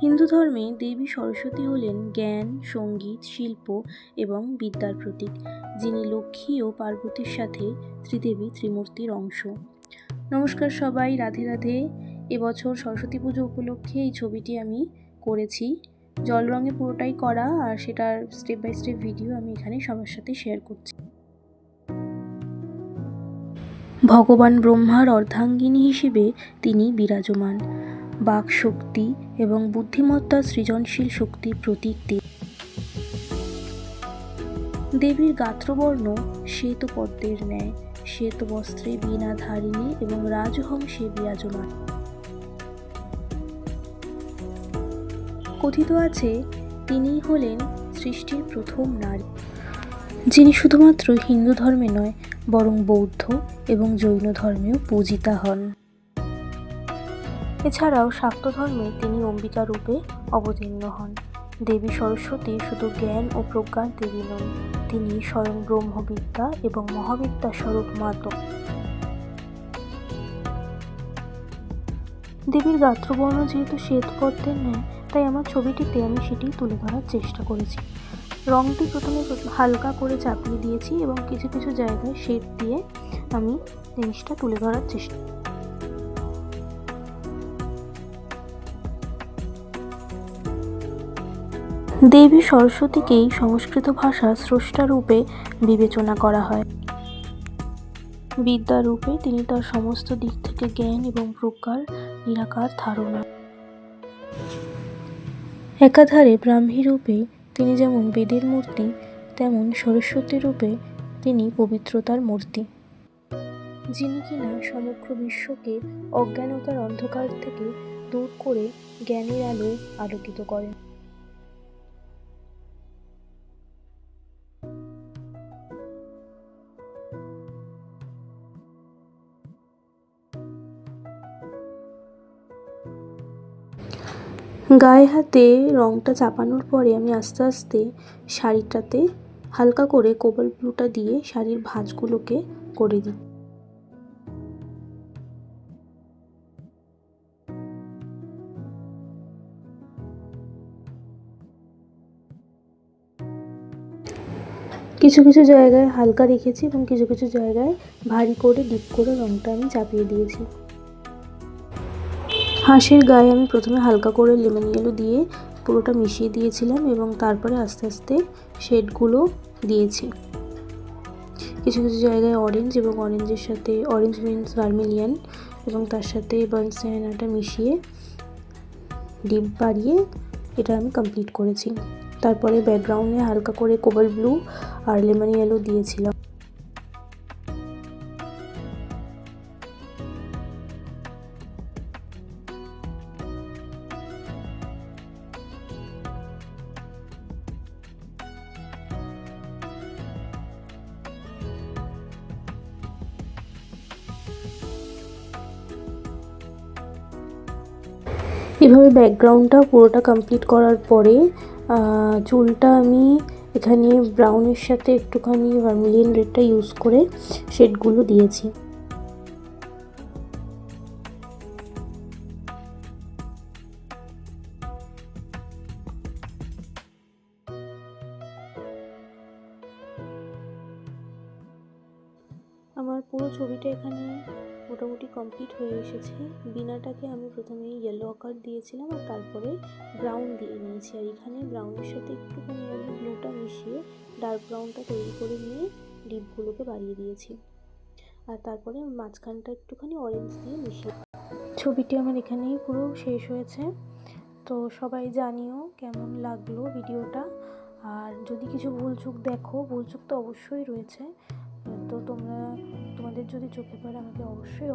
হিন্দু ধর্মে দেবী সরস্বতী হলেন জ্ঞান, সঙ্গীত, শিল্প এবং বিদ্যার প্রতীক, যিনি লক্ষ্মী ও পার্বতীর সাথে ত্রিদেবী ত্রিমূর্তির অংশ। নমস্কার সবাই, রাধে রাধে। এবছর সরস্বতী পুজো উপলক্ষে এই ছবিটি আমি করেছি, জল রঙে পুরোটাই করা, আর সেটার স্টেপ বাই স্টেপ ভিডিও আমি এখানে সবার সাথে শেয়ার করছি। ভগবান ব্রহ্মার অর্ধাঙ্গিনী হিসেবে তিনি বিরাজমান। বাক শক্তি এবং বুদ্ধিমত্তা, সৃজনশীল শক্তির প্রতীক দেবীর গাত্রবর্ণ শ্বেত পদ্মের ন্যায়, শ্বেত বস্ত্রে বীণা ধারিণী এবং রাজহংসে বিরাজমান। কথিত আছে তিনিই হলেন সৃষ্টির প্রথম নারী, যিনি শুধুমাত্র হিন্দু ধর্মে নয় বরং বৌদ্ধ এবং জৈন ধর্মেও পূজিতা হন। এছাড়াও শাক্ত ধর্মে তিনি অম্বিকা রূপে অবতীর্ণ হন। দেবী সরস্বতী শুধু জ্ঞান ও প্রজ্ঞার দেবী নন, তিনি স্বয়ং ব্রহ্মবিদ্যা এবং মহাবিদ্যা স্বরূপ মাতা। দেবীর গাত্রবর্ণ যেহেতু শ্বেত পদ্মের ন্যায়, তাই আমার ছবিটিতে আমি সেটি তুলে ধরার চেষ্টা করেছি। রংটি প্রথমে হালকা করে চাপিয়ে দিয়েছি এবং কিছু কিছু জায়গায় শেড দিয়ে আমি জিনিসটা তুলে ধরার চেষ্টা। দেবী সরস্বতীকেই সংস্কৃত ভাষার স্রষ্টা রূপে বিবেচনা করা হয়। বিদ্যা রূপে তিনি তার সমস্ত দিক থেকে জ্ঞান এবং প্রজ্ঞার নিরাকার ধারণা। একাধারে ব্রাহ্মী রূপে তিনি যেমন বেদের মূর্তি, তেমন সরস্বতী রূপে তিনি পবিত্রতার মূর্তি, যিনি কিনা সমগ্র বিশ্বকে অজ্ঞানতার অন্ধকার থেকে দূর করে জ্ঞানের আলোয় আলোকিত করেন। গায়ে হাতে রংটা চাপানোর পরে আমি আস্তে আস্তে শাড়িটাতে হালকা করে কোবাল্ট ব্লুটা দিয়ে শাড়ির ভাঁজগুলোকে করে দিই। কিছু কিছু জায়গায় হালকা রেখেছি এবং কিছু কিছু জায়গায় ভারী করে ডিপ করে রংটা আমি চাপিয়ে দিয়েছি। হাঁসের গায়ে আমি প্রথমে হালকা করে লেমন ইয়েলো দিয়ে পুরোটা মিশিয়ে দিয়েছিলাম এবং তারপরে আস্তে আস্তে শেডগুলো দিয়েছি। কিছু কিছু জায়গায় অরেঞ্জ এবং অরেঞ্জের সাথে অরেঞ্জ মিন্স ভার্মিলিয়ান এবং তার সাথে বার্ন সিয়ানাটা মিশিয়ে ডিপ বাড়িয়ে এটা আমি কমপ্লিট করেছি। তারপরে ব্যাকগ্রাউন্ডে হালকা করে কোবাল্ট ব্লু আর লেমন ইয়েলো দিয়েছিলাম। এভাবে ব্যাকগ্রাউন্ডটা পুরোটা কমপ্লিট করার পরে চুলটা আমি এখানে ব্রাউনের সাথে একটুখানি ভার্মিলিয়ান রেডটা ইউজ করে শেডগুলো দিয়েছি। আমার পুরো ছবিটা এখানে মোটামুটি কমপ্লিট হয়ে এসেছে। বিনাটাকে আমি প্রথমে ইয়েলো আকার দিয়েছিলাম আর তারপরে ব্রাউন দিয়ে নিয়েছি, আর এখানে ব্রাউনের সাথে একটুখানি আমি ব্লুটা মিশিয়ে ডার্ক ব্রাউনটা তৈরি করে নিয়ে ডিপগুলোকে বাড়িয়ে দিয়েছি, আর তারপরে মাঝখানটা একটুখানি অরেঞ্জ দিয়ে মিশিয়ে। ছবিটি আমার এখানেই পুরো শেষ হয়েছে। তো সবাই জানিও কেমন লাগলো ভিডিওটা, আর যদি কিছু ভুলচুক দেখো, ভুলচুক তো অবশ্যই রয়েছে, তো তোমাদের যদি চোখে পড়ে আমাকে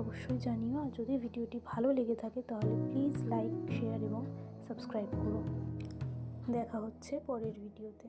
অবশ্যই জানিও। আর যদি ভিডিওটি ভালো লেগে থাকে তাহলে প্লিজ লাইক, শেয়ার এবং সাবস্ক্রাইব করো। দেখা হচ্ছে পরের ভিডিওতে।